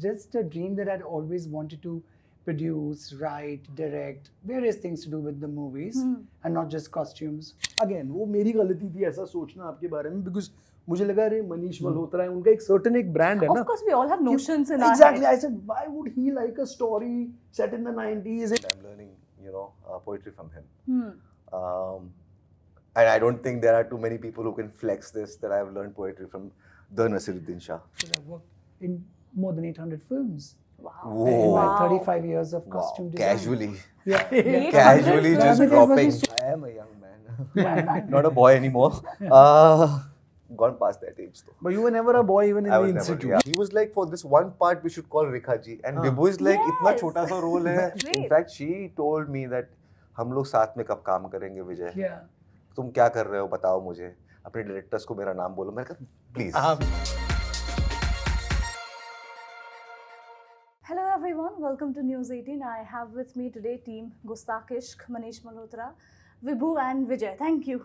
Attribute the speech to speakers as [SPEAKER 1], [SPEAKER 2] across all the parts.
[SPEAKER 1] just a dream that I'd always wanted to produce, write, direct, various things to do with the movies and not just costumes.
[SPEAKER 2] Again, वो मेरी गलती थी ऐसा सोचना आपके बारे में, because मुझे लगा अरे मनीष मल्होत्रा है, उनका एक certain एक brand है ना.
[SPEAKER 3] Of course, we all have notions in our
[SPEAKER 2] Exactly.
[SPEAKER 3] head.
[SPEAKER 2] I said, why would he like a story set in the 90s?
[SPEAKER 4] I'm learning, poetry from him. And I don't think there are too many people who can flex this, that I've learned poetry from the Naseeruddin Shah.
[SPEAKER 1] I've worked in more than 800 films.
[SPEAKER 3] Wow.
[SPEAKER 1] In my 35 years of costume design.
[SPEAKER 4] Casually.
[SPEAKER 1] Yeah.
[SPEAKER 4] Casually
[SPEAKER 1] films.
[SPEAKER 4] just
[SPEAKER 1] Yeah,
[SPEAKER 4] dropping.
[SPEAKER 1] because
[SPEAKER 4] I am a young man. Not a boy anymore. Gone past that age though.
[SPEAKER 2] But you were never a boy even in
[SPEAKER 4] I
[SPEAKER 2] the
[SPEAKER 4] was never,
[SPEAKER 2] institute.
[SPEAKER 4] yeah. He was like, for this one part we should call Rekha ji. And Vibhu is like,
[SPEAKER 3] Yes.
[SPEAKER 4] इतना छोटा सा role है.
[SPEAKER 3] Great.
[SPEAKER 4] In fact, she told me that हम लोग साथ में कब काम करेंगे विजय.
[SPEAKER 1] Yeah.
[SPEAKER 4] तुम क्या कर रहे हो बताओ मुझे. अपने डायरेक्टर्स को मेरा नाम बोलो. मैंने कहा please.
[SPEAKER 3] Hello everyone, welcome to News 18. I have with me today team Gustaakh Ishq, Manish Malhotra, Vibhu and Vijay. Thank you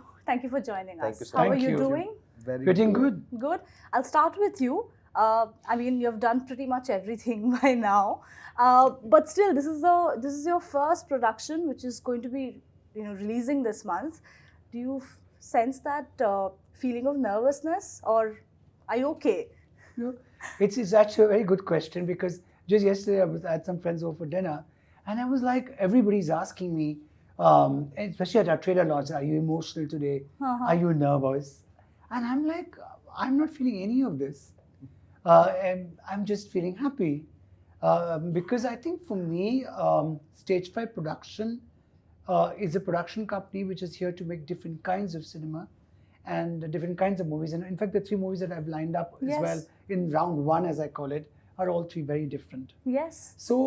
[SPEAKER 3] for joining
[SPEAKER 4] Thank
[SPEAKER 3] us.
[SPEAKER 4] you so
[SPEAKER 3] How
[SPEAKER 1] much.
[SPEAKER 3] are you
[SPEAKER 1] Thank you.
[SPEAKER 3] doing?
[SPEAKER 2] Very
[SPEAKER 1] Getting good.
[SPEAKER 3] Good. I'll start with you. I mean, you've done pretty much everything by now, but still, this is your first production, which is going to be, releasing this month. Do you sense that feeling of nervousness, or are you okay?
[SPEAKER 1] It's actually a very good question, because just yesterday I had some friends over for dinner, and I was like, everybody's asking me, especially at our trailer launch, are you emotional today? Are you nervous? And I'm like, I'm not feeling any of this. And I'm just feeling happy. Because I think for me, Stage 5 Production is a production company which is here to make different kinds of cinema and different kinds of movies. And in fact, the 3 movies that I've lined up as well in round 1, as I call it, are all 3 very different.
[SPEAKER 3] Yes.
[SPEAKER 1] So,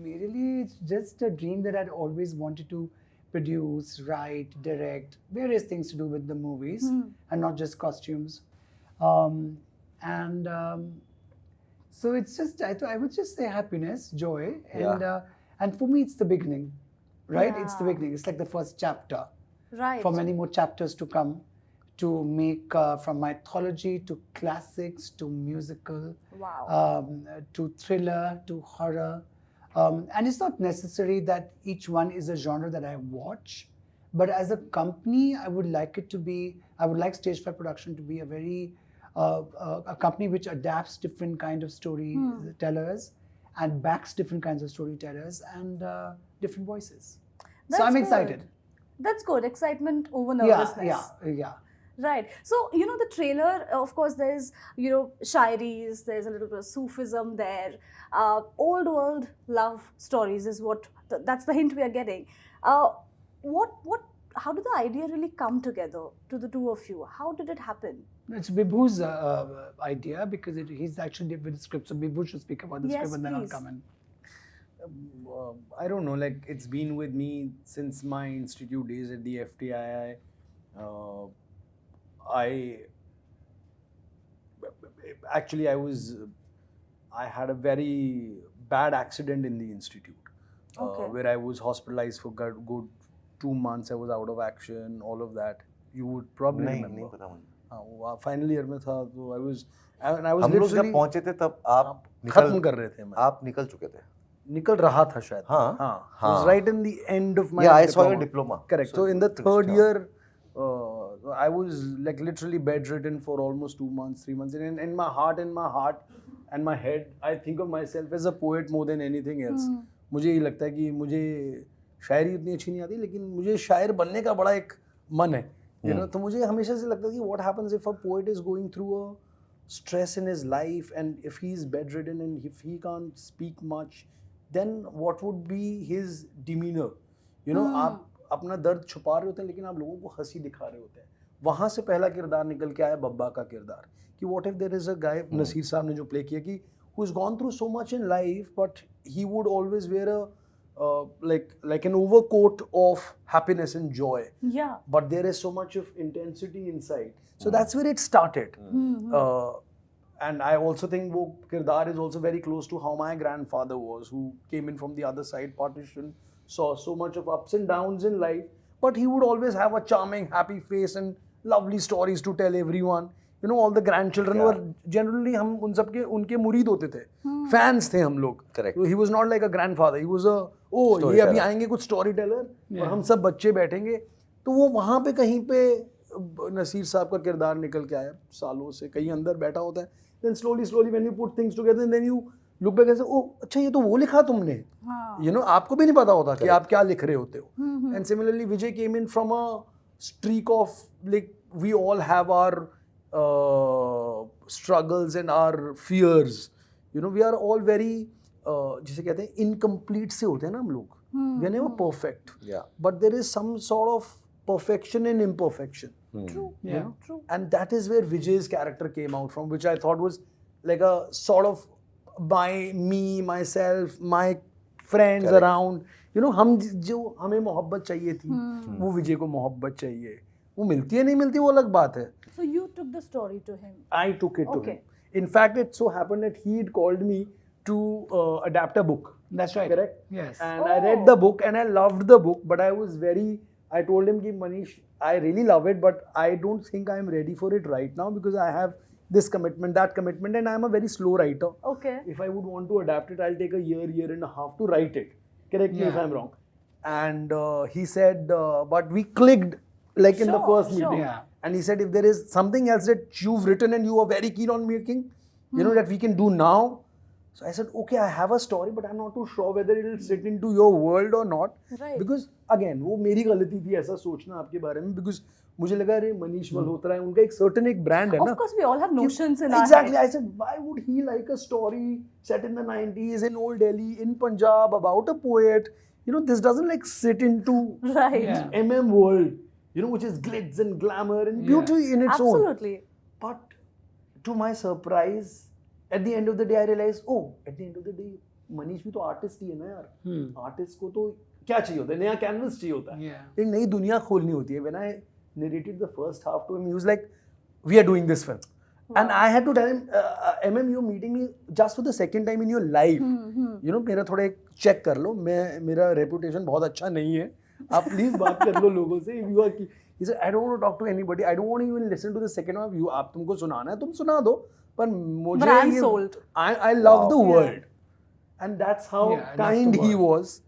[SPEAKER 1] really, it's just a dream that I'd always wanted to produce, write, direct, various things to do with the movies and not just costumes. So it's just, I would just say happiness, joy, and for me, it's the beginning, right?
[SPEAKER 3] Yeah.
[SPEAKER 1] It's the beginning. It's like the first chapter.
[SPEAKER 3] Right.
[SPEAKER 1] For many more chapters to come, to make from mythology to classics to musical, to thriller to horror. And it's not necessary that each one is a genre that I watch, but as a company, I would like Stage 5 Production to be a very, a company which adapts different kind of storytellers and backs different kinds of storytellers and different voices. So I'm excited.
[SPEAKER 3] That's good. Excitement over nervousness.
[SPEAKER 1] Yeah.
[SPEAKER 3] Right. So, the trailer, of course, there's, shairis, there's a little bit of Sufism there. Old world love stories is that's the hint we are getting. How did the idea really come together to the two of you? How did it happen?
[SPEAKER 1] It's Vibhu's idea, because he's actually with the script. So Vibhu should speak about the script and then I'll come in.
[SPEAKER 2] I don't know, like it's been with me since my institute days at the FTII. I had a very bad accident in the institute where I was hospitalized for good 2 months. I was out of action, all of that. You would probably remember. Final year में था, तो I was
[SPEAKER 4] हम लोग जब पहुंचे थे तब आप
[SPEAKER 2] खत्म कर रहे थे.
[SPEAKER 4] आप निकल चुके थे.
[SPEAKER 2] निकल रहा था शायद. हाँ. It was right in the end of my
[SPEAKER 4] diploma. I saw your diploma.
[SPEAKER 2] Correct. So in the third year, I was like literally bedridden for almost 2 months, 3 months. And in my heart and my head, I think of myself as a poet more than anything else. मुझे ये लगता है कि मुझे शायरी उतनी अच्छी नहीं आती, लेकिन मुझे शायर बनने का बड़ा एक मन है. तो मुझे हमेशा से लगता है कि what happens if a poet is going through a stress in his life, and if he is bedridden and if he can't speak much, then what would be his demeanor? आप अपना दर्द छुपा रहे होते हैं, लेकिन आप लोगों को हंसी दिखा रहे होते हैं. वहाँ से पहला किरदार निकल के आया बब्बा का किरदार, कि what if there is a guy, Naseer साहब ने जो प्ले किया, कि who's gone through so much in life, but he would always wear a like an overcoat of happiness and joy. Yeah. But there is so much of intensity inside. So that's where it started. And I also think wo kirdar is also very close to how my grandfather was, who came in from the other side, partition, saw so much of ups and downs in life, but he would always have a charming, happy face and lovely stories to tell everyone. you know, all the grandchildren
[SPEAKER 4] Yeah.
[SPEAKER 2] were generally, हम उन सबके उनके मुरीद होते थे, fans थे हम लोग.
[SPEAKER 4] Correct.
[SPEAKER 2] So he was not like a grandfather. He was a ये
[SPEAKER 4] Storyteller.
[SPEAKER 2] अभी आएंगे कुछ storyteller
[SPEAKER 1] Yeah.
[SPEAKER 2] और हम सब बच्चे बैठेंगे. तो वो वहाँ पे कहीं पे नसीर साहब का किरदार निकल के आया सालों से, कहीं अंदर बैठा होता है. Then slowly when you put things together and then you look back and say, oh अच्छा ये तो वो लिखा तुमने. You know, आपको भी नहीं पता होता कि आप क्या लिख रहे होते हो. And similarly Vijay came in from a streak of like we all have our struggles and our fears. You know, we are all very जिसे कहते हैं incomplete से होते हैं ना हम लोग. We are never perfect.
[SPEAKER 4] Yeah.
[SPEAKER 2] But there is some sort of perfection and imperfection.
[SPEAKER 3] True.
[SPEAKER 1] Yeah.
[SPEAKER 3] True.
[SPEAKER 2] And that is where Vijay's character came out from, which I thought was like a sort of myself, my friends
[SPEAKER 4] Correct.
[SPEAKER 2] around. You know, हम जो हमें मोहब्बत चाहिए थी, वो विजय को मोहब्बत चाहिए. वो मिलती है नहीं मिलती वो अलग बात है.
[SPEAKER 3] So you took the story to him.
[SPEAKER 2] I took it to
[SPEAKER 3] Okay.
[SPEAKER 2] him. In fact, it so happened that he had called me to adapt a book.
[SPEAKER 1] That's right.
[SPEAKER 2] Correct?
[SPEAKER 1] Yes.
[SPEAKER 2] And I read the book and I loved the book, but I told him, Manish, I really love it, but I don't think I'm ready for it right now because I have this commitment, that commitment, and I'm a very slow writer.
[SPEAKER 3] Okay.
[SPEAKER 2] If I would want to adapt it, I'll take a year and a half to write it. Correct me if
[SPEAKER 1] Yeah.
[SPEAKER 2] I'm wrong. And he said, but we clicked like in the
[SPEAKER 3] Sure,
[SPEAKER 2] first
[SPEAKER 3] sure.
[SPEAKER 2] meeting.
[SPEAKER 1] Yeah.
[SPEAKER 2] And he said, if there is something else that you've written and you are very keen on making, you know, that we can do now. So I said, okay, I have a story, but I'm not too sure whether it'll sit into your world or not.
[SPEAKER 3] Right.
[SPEAKER 2] Because again, वो मेरी गलती थी ऐसा सोचना आपके बारे में, because मुझे लगा अरे मनीष मल्होत्रा है, उनका एक certain एक brand है ना.
[SPEAKER 3] Of course, we all have notions in our
[SPEAKER 2] Exactly.
[SPEAKER 3] head.
[SPEAKER 2] I said, why would he like a story set in the 90s in Old Delhi, in Punjab, about a poet? You know, this doesn't like sit into
[SPEAKER 3] Right.
[SPEAKER 1] Yeah.
[SPEAKER 2] MM world, you know, which is glitz and glamour and beauty in its own.
[SPEAKER 3] Absolutely.
[SPEAKER 2] But to my surprise, at the end of the day, I realized, oh, at the end of the day, Manish भी तो artist ही है ना यार. Artist को तो क्या चाहिए होता है, नया कैनवस चाहिए होता है,
[SPEAKER 1] Yeah.
[SPEAKER 2] एक नई दुनिया खोलनी होती है. When I narrated the first half to him, he was like, we are doing this film. And I had to tell him, MM, you're meeting me just for the second time in your life. You know, मेरा थोड़ा एक check कर लो, मेरा reputation बहुत अच्छा नहीं है. आप please बात कर लो लोगों से. If you are, he said, I don't want to talk to anybody. I don't want to even listen to the second half. आप तुमको सुनाना है, तुम सुना दो. पर मुझे
[SPEAKER 3] Brand
[SPEAKER 2] ये-
[SPEAKER 3] sold.
[SPEAKER 2] I love the
[SPEAKER 3] Yeah.
[SPEAKER 2] world. And that's how
[SPEAKER 1] Yeah, I love
[SPEAKER 2] kind
[SPEAKER 1] the
[SPEAKER 2] he
[SPEAKER 1] world.
[SPEAKER 2] was.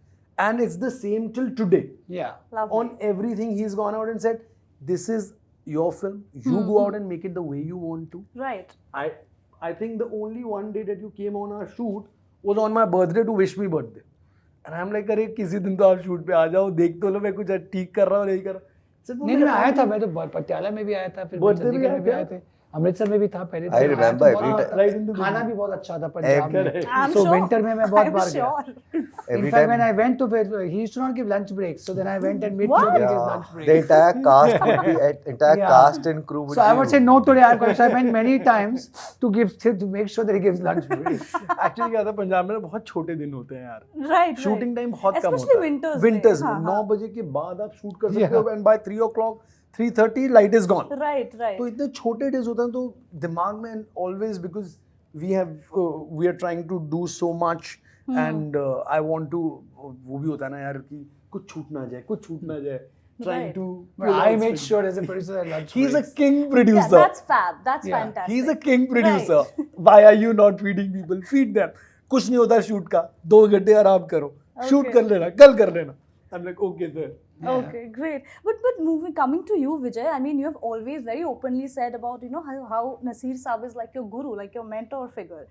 [SPEAKER 2] And it's the same till today.
[SPEAKER 1] Yeah.
[SPEAKER 3] Lovely.
[SPEAKER 2] On everything, he's gone out and said, this is your film. You go out and make it the way you want to.
[SPEAKER 3] Right.
[SPEAKER 2] I think the only one day that you came on our shoot was on my birthday to wish me birthday. And I'm like, अरे किसी दिन तो आप shoot पे आ जाओ, देख तो लो मैं कुछ ठीक कर रहा हूँ नहीं कर रहा. Said,
[SPEAKER 1] नहीं मैं आया था, मैं तो पटियाला में भी आया था, फिर
[SPEAKER 2] Birthday
[SPEAKER 1] चंडीगढ़ में भी
[SPEAKER 2] आया
[SPEAKER 1] आए थे, अमृतसर में भी था पहले.
[SPEAKER 4] I remember every
[SPEAKER 1] बहुत-
[SPEAKER 4] time.
[SPEAKER 2] Right in the
[SPEAKER 1] खाना भी बहुत अच्छा था पंजाब में.
[SPEAKER 3] I'm
[SPEAKER 1] So
[SPEAKER 3] sure.
[SPEAKER 1] winter में मैं बहुत
[SPEAKER 3] I'm
[SPEAKER 1] बार गया.
[SPEAKER 3] sure.
[SPEAKER 1] In
[SPEAKER 4] Every
[SPEAKER 1] fact, when I
[SPEAKER 4] time
[SPEAKER 1] went to, he used to not give lunch breaks. So then I went and made
[SPEAKER 3] What?
[SPEAKER 1] sure that he gives
[SPEAKER 4] yeah,
[SPEAKER 1] lunch breaks.
[SPEAKER 4] the entire cast would be entire
[SPEAKER 1] Yeah.
[SPEAKER 4] cast and crew would
[SPEAKER 1] So I
[SPEAKER 4] be
[SPEAKER 1] would say no today. I went many times to make sure that he gives lunch breaks.
[SPEAKER 2] Actually क्या था पंजाब में बहुत छोटे दिन होते हैं यार.
[SPEAKER 3] Right.
[SPEAKER 2] Shooting time बहुत कम
[SPEAKER 3] Especially
[SPEAKER 2] होता है.
[SPEAKER 3] winters में.
[SPEAKER 2] विंटर्स में
[SPEAKER 3] हाँ,
[SPEAKER 2] 9
[SPEAKER 3] हाँ.
[SPEAKER 2] बजे के बाद आप शूट कर सकते हो, and by 3 o'clock 3:30 light is gone.
[SPEAKER 3] Right. Right.
[SPEAKER 2] तो इतने छोटे डेज होते हैं तो दिमाग में always, because we are trying to do so much and I want to, वो भी होता है ना यार कि कुछ छूट ना जाए, trying
[SPEAKER 3] Right.
[SPEAKER 2] to
[SPEAKER 1] But I made sure as a producer that lunch
[SPEAKER 2] he's a
[SPEAKER 1] breaks.
[SPEAKER 2] king
[SPEAKER 3] Yeah,
[SPEAKER 2] producer.
[SPEAKER 3] that's fab. That's
[SPEAKER 1] Yeah.
[SPEAKER 3] fantastic.
[SPEAKER 2] He's a king producer.
[SPEAKER 3] Right.
[SPEAKER 2] Why are you not feeding people? Feed them. कुछ नहीं होता shoot का, 2 घंटे आराम करो, shoot
[SPEAKER 3] Okay.
[SPEAKER 2] कर लेना, कल कर लेना. I'm like, okay sir.
[SPEAKER 3] Okay, great. But coming to you, Vijay, I mean, you have always very openly said about, you know, how Naseer Saab is like your guru, like your mentor figure.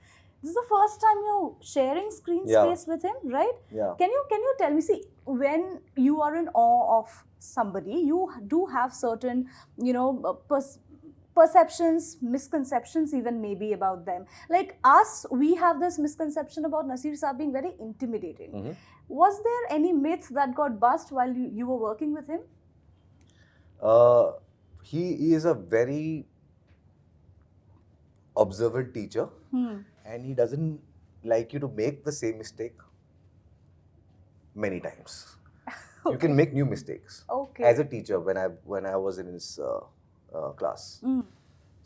[SPEAKER 3] This is the first time you're sharing screen
[SPEAKER 4] Yeah.
[SPEAKER 3] space with him, right?
[SPEAKER 4] Yeah.
[SPEAKER 3] Can you tell me, see, when you are in awe of somebody, you do have certain, you know, perceptions, misconceptions even maybe about them. Like us, we have this misconception about Naseer Saab being very intimidating. Was there any myth that got bust while you were working with him?
[SPEAKER 4] He is a very observant teacher, and he doesn't like you to make the same mistake many times. You can make new mistakes.
[SPEAKER 3] Okay.
[SPEAKER 4] As a teacher, when I was in his class,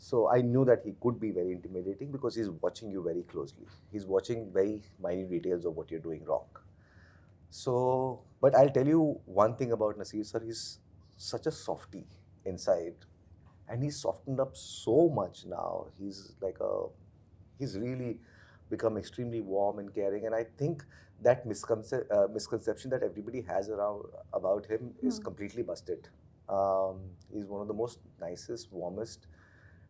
[SPEAKER 4] so I knew that he could be very intimidating because he's watching you very closely. He's watching very minute details of what you're doing wrong. So, but I'll tell you one thing about Naseer sir, he's such a softie inside, and he's softened up so much now. He's really become extremely warm and caring, and I think that misconception that everybody has about him is completely busted. He's one of the most nicest, warmest,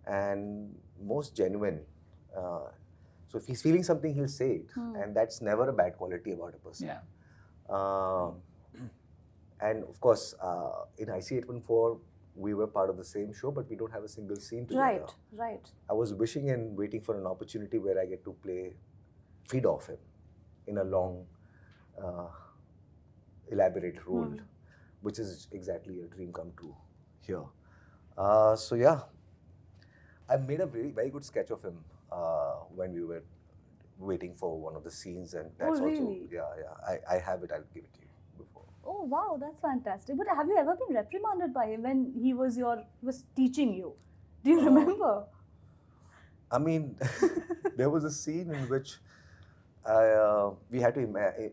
[SPEAKER 4] and most genuine. So if he's feeling something, he'll say it, and that's never a bad quality about a person.
[SPEAKER 1] Yeah.
[SPEAKER 4] And of course, in IC814, we were part of the same show, but we don't have a single scene together.
[SPEAKER 3] Right, right.
[SPEAKER 4] I was wishing and waiting for an opportunity where I get to feed off him in a long, elaborate role, which is exactly a dream come true here. So yeah, I made a very, very good sketch of him when we were waiting for one of the scenes, and that's
[SPEAKER 3] really?
[SPEAKER 4] also, yeah. I have it. I'll give it to you before.
[SPEAKER 3] Oh wow, that's fantastic. But have you ever been reprimanded by him when he was teaching you? Do you remember?
[SPEAKER 4] I mean, there was a scene in which we had to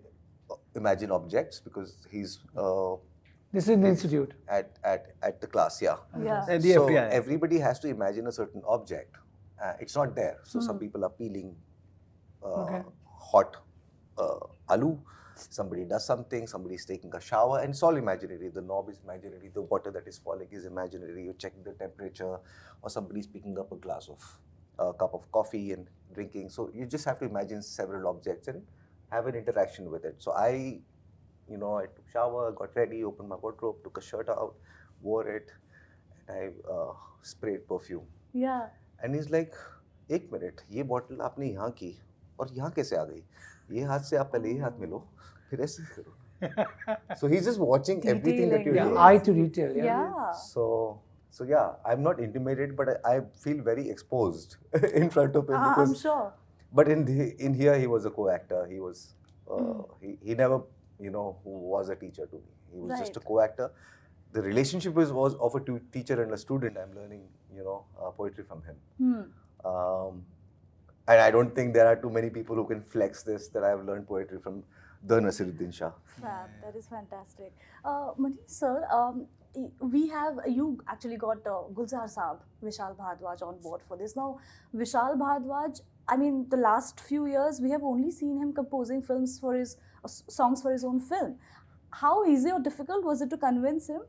[SPEAKER 4] imagine objects because he's
[SPEAKER 1] This is in the institute.
[SPEAKER 4] at the class, yeah.
[SPEAKER 3] Yeah.
[SPEAKER 2] And the
[SPEAKER 4] So
[SPEAKER 2] FDI.
[SPEAKER 4] everybody has to imagine a certain object. It's not there. So some people are peeling hot aloo. Somebody does something. Somebody's taking a shower, and it's all imaginary. The knob is imaginary. The water that is falling is imaginary. You're checking the temperature, or somebody's picking up a cup of coffee and drinking. So you just have to imagine several objects and have an interaction with it. So I took shower, got ready, opened my wardrobe, took a shirt out, wore it, and I sprayed perfume.
[SPEAKER 3] Yeah.
[SPEAKER 4] And he's like, "एक minute, ये bottle आपने यहाँ की और यहाँ कैसे आ गई? ये हाथ से आप पहले ये हाथ में लो, फिर ऐसे करो." So he's just watching everything that you
[SPEAKER 1] Yeah,
[SPEAKER 4] do.
[SPEAKER 1] eye to detail. Yeah.
[SPEAKER 3] Yeah.
[SPEAKER 4] So yeah, I'm not intimidated, but I feel very exposed in front of him because.
[SPEAKER 3] I'm sure.
[SPEAKER 4] But in here, he was a co-actor. He was he never who was a teacher to me. He was just a
[SPEAKER 3] Right.
[SPEAKER 4] co-actor. The relationship was of a teacher and a student. I'm learning poetry from him. And I don't think there are too many people who can flex this, that I have learned poetry from the Naseeruddin Shah.
[SPEAKER 3] Fab, that is fantastic. Manish sir, you actually got Gulzar Saab, Vishal Bharadwaj on board for this. Now, Vishal Bharadwaj, I mean, the last few years we have only seen him composing films for his songs for his own film. How easy or difficult was it to convince him?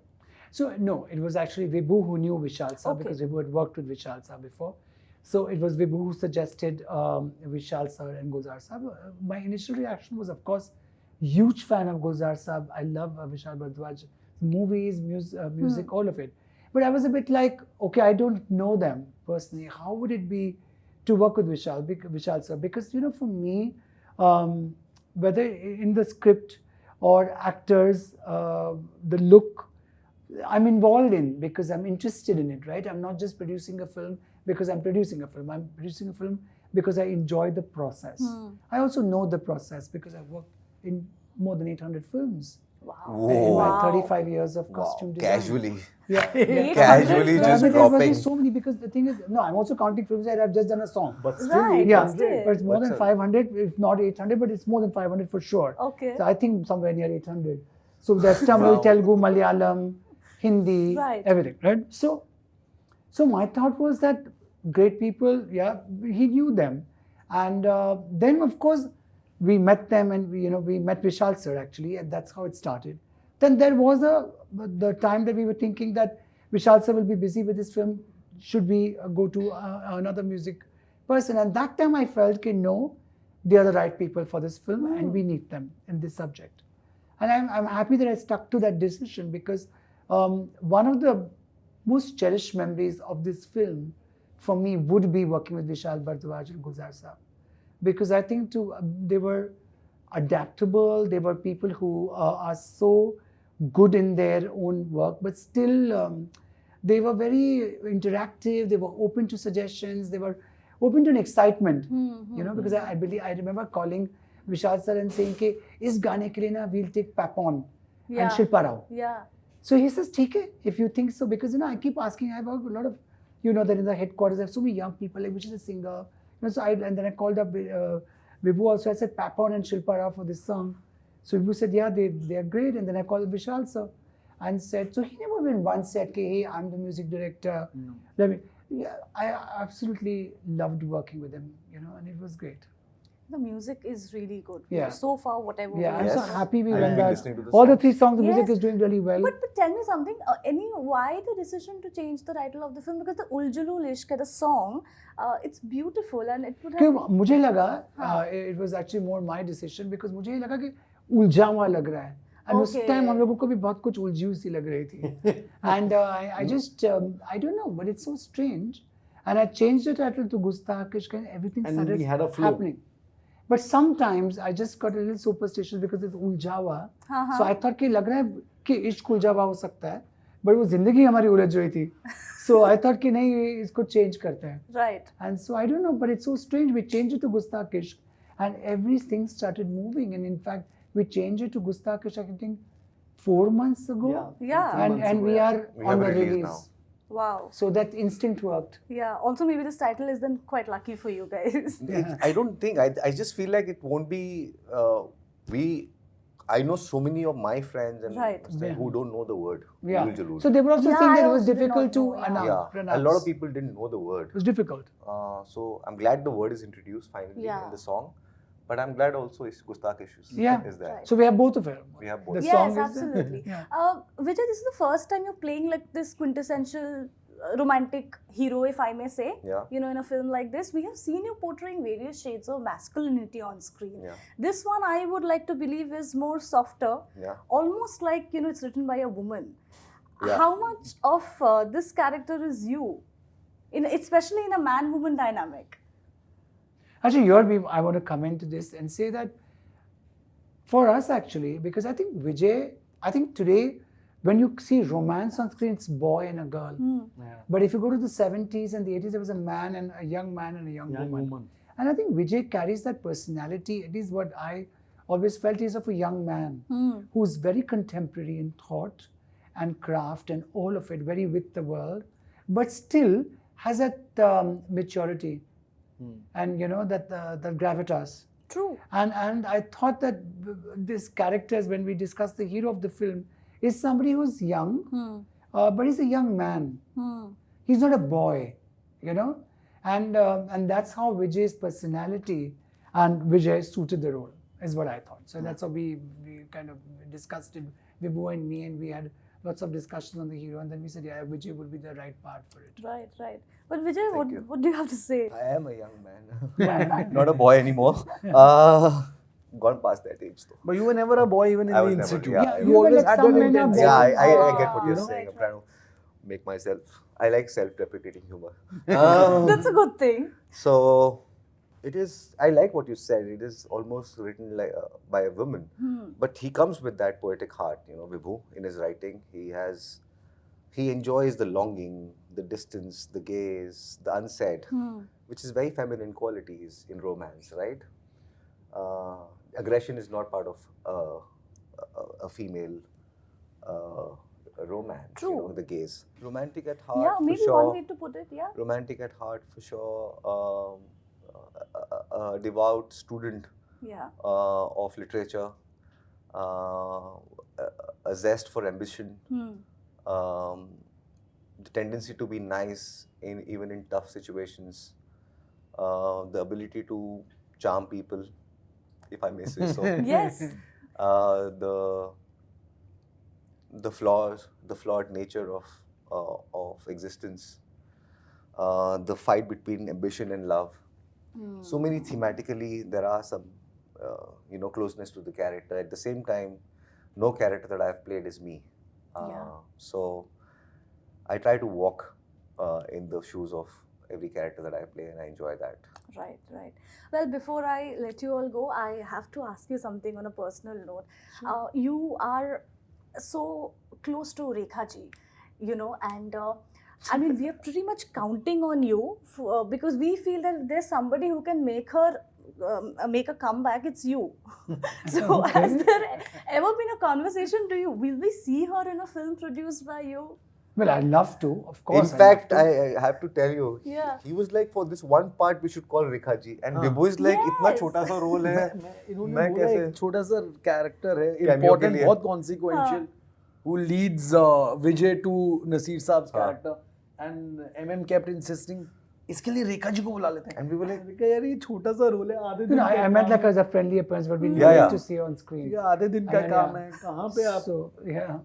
[SPEAKER 1] So no, it was actually Vibhu who knew Vishal Saab
[SPEAKER 3] Okay.
[SPEAKER 1] because Vibhu had worked with Vishal Saab before. So it was Vibhu who suggested Vishal Sir and Gulzar Saab. My initial reaction was, of course, huge fan of Gulzar Saab. I love Vishal Bharadwaj, movies, music, all of it. But I was a bit like, okay, I don't know them personally. How would it be to work with Vishal Sir? Because for me, whether in the script or actors, the look, I'm involved in because I'm interested in it, right? I'm not just producing a film because I'm producing a film. I'm producing a film because I enjoy the process. I also know the process because I've worked in more than 800 films
[SPEAKER 3] Wow.
[SPEAKER 1] in my
[SPEAKER 3] Wow.
[SPEAKER 1] 35 years of costume design.
[SPEAKER 4] Casually.
[SPEAKER 1] Yeah.
[SPEAKER 3] 800
[SPEAKER 4] Casually
[SPEAKER 3] films.
[SPEAKER 4] just
[SPEAKER 1] But there must be
[SPEAKER 4] dropping.
[SPEAKER 1] so many because the thing is, no, I'm also counting films that I've just done a song.
[SPEAKER 2] But still,
[SPEAKER 3] Right.
[SPEAKER 1] Yeah,
[SPEAKER 3] Still.
[SPEAKER 1] but it's more than
[SPEAKER 4] What's
[SPEAKER 1] 500, if not 800, but it's more than 500 for sure.
[SPEAKER 3] Okay.
[SPEAKER 1] So I think somewhere near 800. So there's Tamil,
[SPEAKER 2] Wow.
[SPEAKER 1] Telugu, Malayalam, Hindi,
[SPEAKER 3] Right.
[SPEAKER 1] everything, right? So my thought was that great people, yeah, he knew them. And then, of course, we met them and we met Vishal sir actually, and that's how it started. Then there was the time that we were thinking that Vishal sir will be busy with his film. Should we go to another music person? And that time I felt, no, they are the right people for this film and we need them in this subject. And I'm happy that I stuck to that decision because one of the most cherished memories of this film for me would be working with Vishal Bharadwaj and Gulzar Saab. Because I think they were adaptable, they were people who are so good in their own work, but still they were very interactive, they were open to suggestions, they were open to an excitement, because I remember calling Vishal sir and saying, "Ke, is gaane ke liye na we'll take Papon and Shilpa Rao."
[SPEAKER 3] Yeah.
[SPEAKER 1] So he says, "Theek hai, if you think so," because I keep asking, I've heard a lot of, that in the headquarters, I have so many young people, like which is a singer. And then I called up Vibhu also. I said Papon and Shilpa Rao for this song. So Vibhu said, yeah, they are great. And then I called Vishal sir. and said, so he never been once said, hey, I'm the music director.
[SPEAKER 2] No.
[SPEAKER 1] Let me. Yeah, I absolutely loved working with him, and it was great.
[SPEAKER 3] The music is really good.
[SPEAKER 1] Yeah.
[SPEAKER 3] So far, whatever.
[SPEAKER 1] Yeah, I'm
[SPEAKER 3] we
[SPEAKER 1] so
[SPEAKER 3] have-
[SPEAKER 1] happy we
[SPEAKER 4] I
[SPEAKER 1] went
[SPEAKER 4] like
[SPEAKER 1] back.
[SPEAKER 4] listening to the
[SPEAKER 1] All the
[SPEAKER 4] songs.
[SPEAKER 1] 3 songs, the music
[SPEAKER 3] Yes.
[SPEAKER 1] is doing really well.
[SPEAKER 3] But tell me something. Why the decision to change the title of the film? Because the Ul Jalool Ishq, the song, it's beautiful and it would have.
[SPEAKER 1] क्योंकि मुझे लगा it was actually more my decision because मुझे ये लगा कि उलझा हुआ लग रहा है and उस
[SPEAKER 3] Okay.
[SPEAKER 1] time हम लोगों को भी बहुत कुछ उलझी हुई सी लग रही थी and I just I don't know but it's so strange and I changed the title to Gustaakh Ishq and everything
[SPEAKER 2] And
[SPEAKER 1] started
[SPEAKER 2] we had a flow.
[SPEAKER 1] happening but sometimes I just got a little superstitious because it's उलझा हुआ so I thought कि लग रहा है कि इश्क उलझा हुआ हो सकता है but वो जिंदगी हमारी उलझ रही थी so I thought कि नहीं इसको change करते हैं
[SPEAKER 3] Right.
[SPEAKER 1] and so I don't know, but it's so strange. We changed it to Gustaakh Ishq, and everything started moving. And in fact, we changed it to Gustaakh Ishq, I think, 4 months ago.
[SPEAKER 3] Yeah.
[SPEAKER 1] And we are
[SPEAKER 4] We
[SPEAKER 1] on
[SPEAKER 4] have
[SPEAKER 1] the
[SPEAKER 4] a release
[SPEAKER 1] release.
[SPEAKER 4] now.
[SPEAKER 3] Wow.
[SPEAKER 1] So that instinct worked.
[SPEAKER 3] Yeah. Also, maybe this title is then quite lucky for you guys.
[SPEAKER 4] I don't think, I just feel like it won't be, I know so many of my friends and
[SPEAKER 3] Right.
[SPEAKER 4] who don't know the word.
[SPEAKER 1] Yeah.
[SPEAKER 4] Ul Jalool.
[SPEAKER 1] So they were also
[SPEAKER 3] Yeah,
[SPEAKER 1] saying
[SPEAKER 3] I
[SPEAKER 1] that it was
[SPEAKER 3] also did not
[SPEAKER 1] difficult to
[SPEAKER 3] know, yeah.
[SPEAKER 4] yeah,
[SPEAKER 1] pronounce.
[SPEAKER 4] a lot of people didn't know the word.
[SPEAKER 1] It was difficult.
[SPEAKER 4] So I'm glad the word is introduced finally
[SPEAKER 3] Yeah.
[SPEAKER 4] in the song. But I'm glad also Gustaakh Ishq
[SPEAKER 1] Yeah.
[SPEAKER 4] is there.
[SPEAKER 3] Right.
[SPEAKER 1] So we have both of them.
[SPEAKER 4] We have both.
[SPEAKER 1] The
[SPEAKER 3] Yes,
[SPEAKER 1] song is
[SPEAKER 3] absolutely.
[SPEAKER 1] Yeah.
[SPEAKER 3] Vijay, this is the first time you're playing like this quintessential romantic hero, if I may say.
[SPEAKER 4] Yeah.
[SPEAKER 3] In a film like this, we have seen you portraying various shades of masculinity on screen.
[SPEAKER 4] Yeah.
[SPEAKER 3] This one, I would like to believe, is more softer,
[SPEAKER 4] Yeah.
[SPEAKER 3] almost like it's written by a woman.
[SPEAKER 4] Yeah.
[SPEAKER 3] How much of this character is you, especially in a man-woman dynamic?
[SPEAKER 1] Actually, I want to come into this and say that for us actually, because I think Vijay, I think today when you see romance on screen, it's boy and a girl.
[SPEAKER 2] Yeah.
[SPEAKER 1] But if you go to the 70s and the 80s, there was a man and a young young woman. And I think Vijay carries that personality. It is what I always felt is of a young man who's very contemporary in thought and craft and all of it, very with the world, but still has that maturity and that the gravitas.
[SPEAKER 3] True.
[SPEAKER 1] And I thought that these characters, when we discussed the hero of the film, is somebody who's young, but he's a young man. He's not a boy, and that's how Vijay's personality and Vijay suited the role, is what I thought. So that's how we kind of discussed it, Vibhu and me, and we had lots of discussions on the hero, and then we said, yeah, Vijay would be the right part for it.
[SPEAKER 3] Right. But Vijay,
[SPEAKER 4] Thank you.
[SPEAKER 3] what do you have to say?
[SPEAKER 4] I am a young man. Not a boy anymore. Gone past that age though.
[SPEAKER 2] But you were never a boy even in
[SPEAKER 4] I
[SPEAKER 2] the
[SPEAKER 4] was never,
[SPEAKER 2] institute.
[SPEAKER 4] yeah.
[SPEAKER 1] You
[SPEAKER 2] You
[SPEAKER 1] were
[SPEAKER 2] always
[SPEAKER 1] like
[SPEAKER 2] had
[SPEAKER 1] some
[SPEAKER 2] that
[SPEAKER 1] men are
[SPEAKER 2] intensity.
[SPEAKER 4] Yeah, I
[SPEAKER 1] boys.
[SPEAKER 4] get what you're
[SPEAKER 3] Right,
[SPEAKER 4] saying. I'm
[SPEAKER 3] right.
[SPEAKER 4] trying to make myself. I like self-deprecating humor.
[SPEAKER 3] That's a good thing.
[SPEAKER 4] So, it is. I like what you said. It is almost written like by a woman, but he comes with that poetic heart. Vibhu in his writing, he enjoys the longing, the distance, the gaze, the unsaid, which is very feminine qualities in romance, right? Aggression is not part of a female romance.
[SPEAKER 3] True.
[SPEAKER 4] The gaze. Romantic at heart.
[SPEAKER 3] Yeah,
[SPEAKER 4] for
[SPEAKER 3] maybe
[SPEAKER 4] sure.
[SPEAKER 3] one way to put it, yeah.
[SPEAKER 4] Romantic at heart for sure. A devout student
[SPEAKER 3] Yeah.
[SPEAKER 4] of literature. A zest for ambition. The tendency to be nice even in tough situations. The ability to charm people, if I may say so.
[SPEAKER 3] Yes.
[SPEAKER 4] The flawed nature of existence. The fight between ambition and love. So many thematically there are some closeness to the character. At the same time, no character that I've played is me. So I try to walk in the shoes of every character that I play, and I enjoy that.
[SPEAKER 3] Right. Well, before I let you all go, I have to ask you something on a personal note. You are so close to Rekha ji, and I mean, we are pretty much counting on you because we feel that if there's somebody who can make her make a comeback, it's you. So, has there ever been a conversation to you? Will we see her in a film produced by you?
[SPEAKER 1] Well, I'd love to, of course.
[SPEAKER 4] In fact, I have to tell you,
[SPEAKER 3] Yeah.
[SPEAKER 4] he was like, for this one part, we should call Rekha ji. And Vibhu is like, इतना
[SPEAKER 3] Yes.
[SPEAKER 4] छोटा सा role है.
[SPEAKER 2] इन्होंने
[SPEAKER 4] मैं
[SPEAKER 2] बोला
[SPEAKER 4] कैसे?
[SPEAKER 2] एक छोटा सा कैरेक्टर है,
[SPEAKER 4] Cameo के
[SPEAKER 2] इम्पोर्टेंट,
[SPEAKER 4] लिए.
[SPEAKER 2] बहुत consequential. who leads Vijay to Naseer Saab's character, and MM kept insisting, इसके लिए रेखा जी को बुला लेते हैं.
[SPEAKER 4] And we were like,
[SPEAKER 2] मैंने कहा यार ये छोटा सा रोल है, आधे दिन
[SPEAKER 1] No,
[SPEAKER 2] का
[SPEAKER 1] I meant
[SPEAKER 2] काम
[SPEAKER 1] like
[SPEAKER 2] है.
[SPEAKER 1] as a friendly appearance, but we
[SPEAKER 4] Yeah,
[SPEAKER 1] need
[SPEAKER 4] yeah.
[SPEAKER 1] to see her on screen.
[SPEAKER 2] ये आधे दिन का
[SPEAKER 1] Yeah,
[SPEAKER 2] काम
[SPEAKER 1] yeah.
[SPEAKER 2] है, कहाँ पे आप?
[SPEAKER 1] So yeah,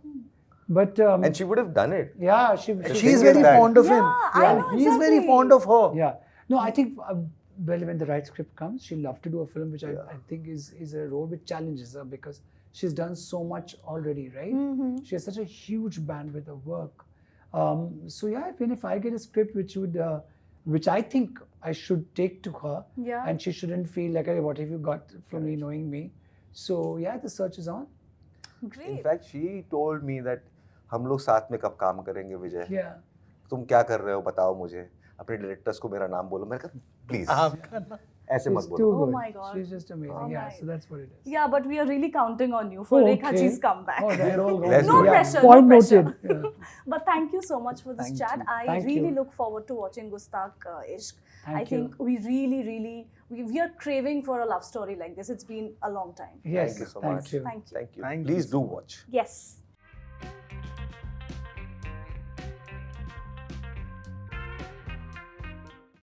[SPEAKER 1] but
[SPEAKER 4] and she would have done it.
[SPEAKER 1] yeah,
[SPEAKER 2] She's
[SPEAKER 4] thing is
[SPEAKER 2] very
[SPEAKER 4] that-
[SPEAKER 2] fond of him.
[SPEAKER 3] Yeah, I know,
[SPEAKER 2] He's very
[SPEAKER 3] exactly.
[SPEAKER 2] fond of her.
[SPEAKER 1] yeah. No, I think well, when the right script comes, she'll love to do a film, which I think is a role which challenges her because she's done so much already, right? She has such a huge bandwidth of work. So yeah, if I get a script which I think I should take to her,
[SPEAKER 3] Yeah.
[SPEAKER 1] and she shouldn't feel like, hey, what have you got from me knowing me? So yeah, the search is on.
[SPEAKER 3] Great.
[SPEAKER 4] In fact, she told me that हम लोग साथ में कब काम करेंगे विजय?
[SPEAKER 1] Yeah.
[SPEAKER 4] तुम क्या कर रहे हो बताओ मुझे. अपने डायरेक्टर्स को मेरा नाम बोलो. मैंने कहा प्लीज ऐसे मत
[SPEAKER 1] She's
[SPEAKER 4] बोलो.
[SPEAKER 1] too
[SPEAKER 3] Oh
[SPEAKER 1] good.
[SPEAKER 3] my God.
[SPEAKER 1] She's just amazing.
[SPEAKER 3] Oh
[SPEAKER 1] yeah,
[SPEAKER 3] my.
[SPEAKER 1] so that's what it is.
[SPEAKER 3] Yeah, but we are really counting on you for
[SPEAKER 1] Oh,
[SPEAKER 3] Rekha
[SPEAKER 1] okay.
[SPEAKER 3] ji's comeback.
[SPEAKER 1] Oh,
[SPEAKER 2] We're all going
[SPEAKER 4] Let's
[SPEAKER 3] No
[SPEAKER 4] do it.
[SPEAKER 3] pressure,
[SPEAKER 1] Point
[SPEAKER 3] no pressure.
[SPEAKER 1] noted. Yeah.
[SPEAKER 3] But thank you so much for this
[SPEAKER 2] Thank
[SPEAKER 3] chat.
[SPEAKER 2] you.
[SPEAKER 3] I
[SPEAKER 1] Thank
[SPEAKER 3] really
[SPEAKER 1] you.
[SPEAKER 3] look forward to watching Gustaakh Ishq.
[SPEAKER 1] Thank
[SPEAKER 3] I
[SPEAKER 1] you.
[SPEAKER 3] think we really, we are craving for a love story like this. It's been a long time.
[SPEAKER 1] Yes,
[SPEAKER 4] Thank you so
[SPEAKER 1] thank
[SPEAKER 4] much.
[SPEAKER 1] you.
[SPEAKER 3] Thank you.
[SPEAKER 4] Thank you.
[SPEAKER 2] Thank you
[SPEAKER 4] Please
[SPEAKER 2] so
[SPEAKER 4] do watch.
[SPEAKER 3] Yes.